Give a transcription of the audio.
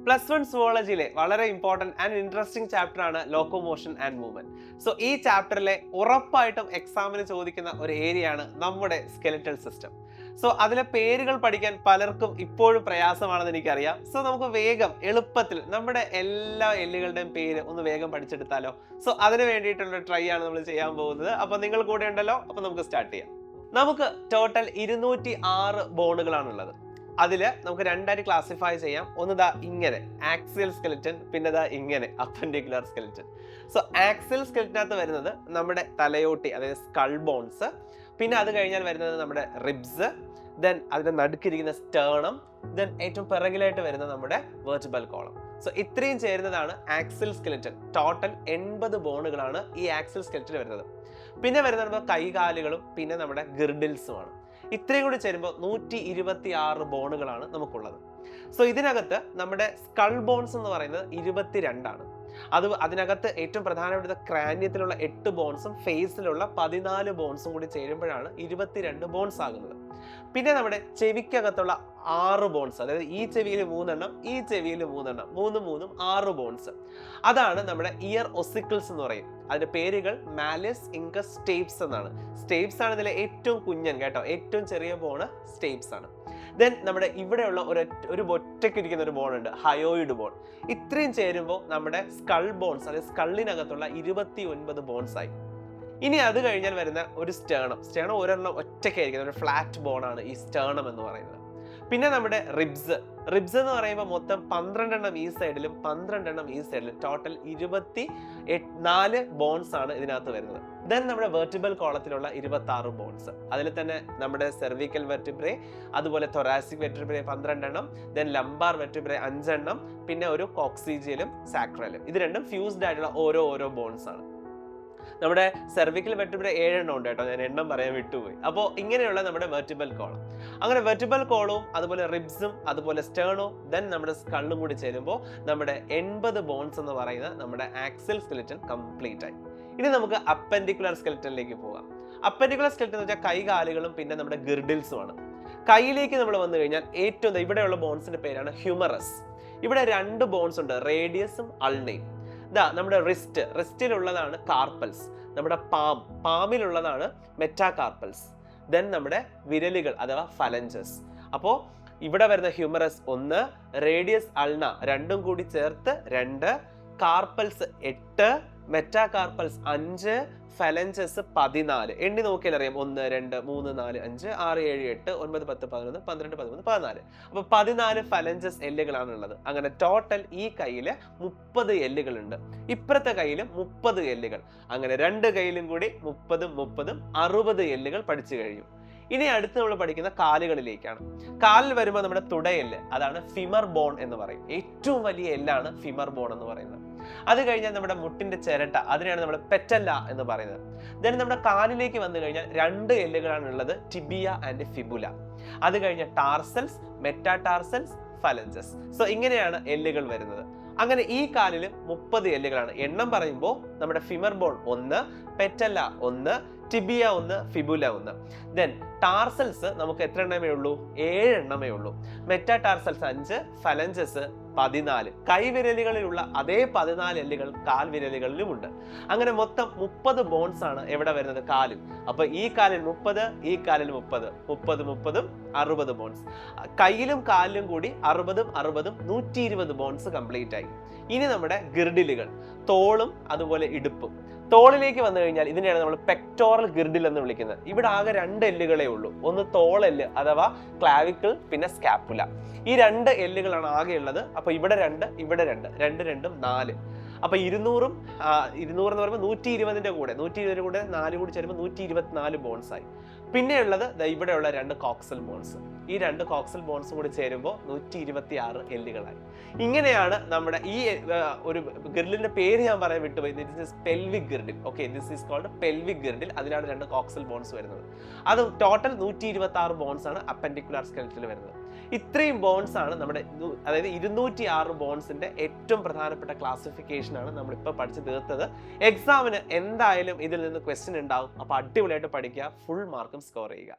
Plus one സുവോളജിയിലെ വളരെ important and interesting chapter ആണ് locomotion and movement. So ഈ ചാപ്റ്ററിലെ ഉറപ്പായിട്ടും എക്സാമിന് ചോദിക്കുന്ന ഒരു ഏരിയ ആണ് നമ്മുടെ സ്കെലിറ്റൽ സിസ്റ്റം. സോ അതിലെ പേരുകൾ പഠിക്കാൻ പലർക്കും ഇപ്പോഴും പ്രയാസമാണെന്ന് എനിക്കറിയാം. സോ നമുക്ക് വേഗം എളുപ്പത്തിൽ നമ്മുടെ എല്ലാ എല്ലുകളുടെയും പേര് ഒന്ന് വേഗം പഠിച്ചെടുത്താലോ. സോ അതിന് വേണ്ടിയിട്ടുള്ള ട്രൈ ആണ് നമ്മൾ ചെയ്യാൻ പോകുന്നത്. അപ്പോൾ നിങ്ങൾ കൂടെ ഉണ്ടല്ലോ, അപ്പോൾ നമുക്ക് സ്റ്റാർട്ട് ചെയ്യാം. നമുക്ക് ടോട്ടൽ 206 ബോണുകളാണുള്ളത്. അതിൽ നമുക്ക് രണ്ടായിട്ട് ക്ലാസിഫൈ ചെയ്യാം. ഒന്ന് ദാ ഇങ്ങനെ ആക്സിയൽ സ്കെലിറ്റൻ, പിന്നെ ദാ ഇങ്ങനെ അപ്പൻഡിക്കുലർ സ്കെലിറ്റൻ. സോ ആക്സിയൽ സ്കെലിറ്റനകത്ത് വരുന്നത് നമ്മുടെ തലയോട്ടി, അതായത് സ്കൾ ബോൺസ്. പിന്നെ അത് കഴിഞ്ഞാൽ വരുന്നത് നമ്മുടെ റിബ്സ്, ദെൻ അതിന്റെ നടുക്കിരിക്കുന്ന സ്റ്റേണം, ദെൻ ഏറ്റവും പിറകിലായിട്ട് വരുന്ന നമ്മുടെ വെർട്ടിബൽ കോളം. സോ ഇത്രയും ചേരുന്നതാണ് ആക്സിയൽ സ്കെലിറ്റൻ. ടോട്ടൽ 80 ബോണുകളാണ് ഈ ആക്സിയൽ സ്കെലിറ്റൻ വരുന്നത്. പിന്നെ വരുന്നത് നമ്മുടെ കൈകാലുകളും പിന്നെ നമ്മുടെ ഗിർഡിൽസുമാണ്. ഇത്രയും കൂടി ചേരുമ്പോൾ 126 ബോണുകളാണ് നമുക്കുള്ളത്. സോ ഇതിനകത്ത് നമ്മുടെ സ്കൾ ബോൺസ് എന്ന് പറയുന്നത് 22 അതിനകത്ത് ഏറ്റവും പ്രധാനപ്പെട്ട ക്രാനിയത്തിലുള്ള 8 ബോൺസും ഫേസിലുള്ള 14 ബോൺസും കൂടി ചേരുമ്പോഴാണ് 22 ബോൺസ് ആകുന്നത്. പിന്നെ നമ്മുടെ ചെവിക്കകത്തുള്ള 6 ബോൺസ്, അതായത് ഈ ചെവിയിൽ 3 ഈ ചെവിയിൽ 3 3 6 ബോൺസ്. അതാണ് നമ്മുടെ ഇയർ ഒസിക്കിൾസ് എന്ന് പറയും. അതിന്റെ പേരുകൾ മാലിസ്, ഇൻകസ്, സ്റ്റേപ്സ് എന്നാണ്. സ്റ്റേപ്സ് ആണ് ഇതിലെ ഏറ്റവും കുഞ്ഞൻ കേട്ടോ, ഏറ്റവും ചെറിയ ബോണ് സ്റ്റേപ്സ് ആണ്. ദെൻ നമ്മുടെ ഇവിടെയുള്ള ഒരു ഒറ്റയ്ക്കിരിക്കുന്ന ഒരു ബോൺ ഉണ്ട്, ഹയോയിഡ് ബോൺ. ഇത്രയും ചേരുമ്പോൾ നമ്മുടെ സ്കൾ ബോൺസ്, അതായത് സ്കള്ളിനകത്തുള്ള 29 ബോൺസ് ആയി. ഇനി അത് കഴിഞ്ഞാൽ വരുന്ന ഒരു സ്റ്റേണം ഒരെണ്ണം ഒറ്റയ്ക്കായിരിക്കും, ഒരു ഫ്ലാറ്റ് ബോൺ ആണ് ഈ സ്റ്റേണം എന്ന് പറയുന്നത്. പിന്നെ നമ്മുടെ റിബ്സ് എന്ന് പറയുമ്പോൾ മൊത്തം 12 ഈ സൈഡിലും 12 ഈ സൈഡിലും, ടോട്ടൽ 24 ബോൺസ് ആണ് ഇതിനകത്ത് വരുന്നത്. ദെൻ നമ്മുടെ വെർട്ടിബൽ കോളത്തിലുള്ള 26 ബോൺസ്. അതിൽ തന്നെ നമ്മുടെ സെർവിക്കൽ വെർട്ടിബ്രേ, അതുപോലെ thoracic vertebrae 12, then lumbar vertebrae 5, പിന്നെ ഒരു കോക്സിജിയലും സാക്രലും. ഇത് രണ്ടും ഫ്യൂസ്ഡ് ആയിട്ടുള്ള ഓരോ ബോൺസ് ആണ്. നമ്മുടെ സെർവിക്കൽ വെർട്ടിബ്രേ 7 ഉണ്ട് കേട്ടോ, ഞാൻ എണ്ണം പറയാൻ വിട്ടുപോയി. അപ്പോൾ ഇങ്ങനെയുള്ള നമ്മുടെ വെർട്ടിബൽ കോളം. അങ്ങനെ വെർട്ടിബൽ കോളവും അതുപോലെ റിബ്സും അതുപോലെ സ്റ്റേണും ദെൻ നമ്മുടെ സ്കള്ളും കൂടി ചേരുമ്പോൾ നമ്മുടെ 80 ബോൺസ് എന്ന് പറയുന്ന നമ്മുടെ ആക്സിയൽ സ്കെലിറ്റൻ കംപ്ലീറ്റ് ആയി. ഇനി നമുക്ക് അപ്പൻഡിക്കുലർ സ്കെലിറ്റനിലേക്ക് പോകാം. അപ്പൻഡിക്കുലർ സ്കെലിറ്റൻ എന്ന് വെച്ചാൽ കൈകാലുകളും പിന്നെ നമ്മുടെ ഗിർഡിൽസും ആണ്. കൈയിലേക്ക് നമ്മൾ വന്നു കഴിഞ്ഞാൽ ഏറ്റവും ഇവിടെയുള്ള ബോൺസിന്റെ പേരാണ് ഹ്യൂമറസ്. ഇവിടെ 2 ബോൺസ് ഉണ്ട്, റേഡിയസും അൾനയും. നമ്മുടെ റിസ്റ്റിലുള്ളതാണ് കാർപ്പൽസ്, നമ്മുടെ പാമിലുള്ളതാണ് മെറ്റാകാർപ്പൽസ്. ദെൻ നമ്മുടെ വിരലുകൾ അഥവാ ഫലഞ്ചസ്. അപ്പോൾ ഇവിടെ വരുന്ന ഹ്യൂമറസ് 1, റേഡിയസ് അൾന 2 കൂടി ചേർത്ത് 2, കാർപ്പൽസ് 8, മെറ്റാകാർപ്പൽസ് 5, ഫലഞ്ചസ് 14. എണ്ണി നോക്കിയാൽ അറിയാം, 1 2 3 4 5 6 7 8 9 10 11 12 13 14. അപ്പൊ 14 ഫലഞ്ചസ് എല്ലുകളാണ് ഉള്ളത്. അങ്ങനെ ടോട്ടൽ ഈ കയ്യില് 30 എല്ലുകളുണ്ട്, ഇപ്പുറത്തെ കയ്യിലും 30 എല്ലുകൾ. അങ്ങനെ 2 കയ്യിലും കൂടി 30 60 എല്ലുകൾ പഠിച്ചു കഴിഞ്ഞു. ഇനി അടുത്ത് നമ്മൾ പഠിക്കുന്ന കാലുകളിലേക്കാണ്. കാലിൽ വരുമ്പോൾ നമ്മുടെ തുടയെല്ല്, അതാണ് ഫിമർ ബോൺ എന്ന് പറയും. ഏറ്റവും വലിയ എല്ലാണ് ഫിമർ ബോൺ എന്ന് പറയുന്നത്. അത് കഴിഞ്ഞാൽ നമ്മുടെ മുട്ടിന്റെ ചിരട്ട, അതിനെയാണ് നമ്മൾ പെറ്റല്ല എന്ന് പറയുന്നത്. ദെൻ നമ്മുടെ കാലിലേക്ക് വന്നു കഴിഞ്ഞാൽ 2 എല്ലുകളാണ് ഉള്ളത്, ടിബിയ ആൻഡ് ഫിബുല. അത് കഴിഞ്ഞ ടാർസൽസ്, മെറ്റാടാർസൽസ്, ഫലഞ്ചസ്. സോ ഇങ്ങനെയാണ് എല്ലുകൾ വരുന്നത്. അങ്ങനെ ഈ കാലിലും 30 എല്ലുകളാണ്. എണ്ണം പറയുമ്പോൾ നമ്മുടെ femur bone 1, പെറ്റല്ല 1, tibia 1, fibula 1. Then tarsals നമുക്ക് എത്ര എണ്ണമേ ഉള്ളൂ? 7 എണ്ണമേ ഉള്ളൂ. മെറ്റാടാർസൽസ് 5, ഫലഞ്ചസ് 14. കൈവിരലുകളിലുള്ള അതേ 14 എല്ലുകൾ കാൽവിരലുകളിലും ഉണ്ട്. അങ്ങനെ മൊത്തം 30 ബോൺസ് ആണ് എവിടെ വരുന്നത്? കാലിൽ. അപ്പൊ ഈ കാലിൽ 30, ഈ കാലിൽ 30, 30 60 ബോൺസ്. കയ്യിലും കാലിലും കൂടി 60 120 ബോൺസ് കംപ്ലീറ്റ് ആയി. ഇനി നമ്മുടെ ഗിർഡിലുകൾ, തോളും അതുപോലെ ഇടുപ്പും. തോളിലേക്ക് വന്നു കഴിഞ്ഞാൽ ഇതിനെയാണ് നമ്മൾ പെക്ടോറൽ ഗിർഡിൽ എന്ന് വിളിക്കുന്നത്. ഇവിടെ ആകെ 2 എല്ലുകളേ ഉള്ളൂ, ഒന്ന് തോളെല്ല് അഥവാ ക്ലാവിക്കിൾ, പിന്നെ സ്കാപ്പുല. ഈ 2 എല്ലുകളാണ് ആകെ ഉള്ളത്. അപ്പൊ ഇവിടെ 2, ഇവിടെ 2, 2 2 4. അപ്പൊ 200 എന്ന് പറയുമ്പോൾ 120ന്റെ കൂടെ 120 കൂടെ 4 കൂടി ചേരുമ്പോൾ 124 ബോൺസ് ആയി. പിന്നെ ഉള്ളത് ഇവിടെയുള്ള 2 കോക്സൽ ബോൺസ്. ഈ 2 കോക്സൽ ബോൺസും കൂടി ചേരുമ്പോൾ 126 എല്ലുകളായി. ഇങ്ങനെയാണ് നമ്മുടെ ഈ ഒരു ഗിർഡിലിന്റെ പേര് ഞാൻ പറയാൻ വിട്ടുപോയി. This is pelvic girdle. Okay, this is called pelvic girdle. അതിലാണ് 2 കോക്സൽ ബോൺസ് വരുന്നത്. അത് ടോട്ടൽ 126 ബോൺസ് ആണ് അപ്പൻഡിക്കുലർ സ്കെലിറ്റനിൽ വരുന്നത്. ഇത്രയും ബോൺസ് ആണ് നമ്മുടെ, അതായത് 206 ബോൺസിന്റെ ഏറ്റവും പ്രധാനപ്പെട്ട ക്ലാസിഫിക്കേഷൻ ആണ് നമ്മളിപ്പോൾ പഠിച്ചു തീർത്തത്. എക്സാമിന് എന്തായാലും ഇതിൽ നിന്ന് ക്വസ്റ്റ്യൻ ഉണ്ടാവും. അപ്പൊ അടിപൊളിയായിട്ട് പഠിക്കുക, ഫുൾ മാർക്കും സ്കോർ ചെയ്യുക.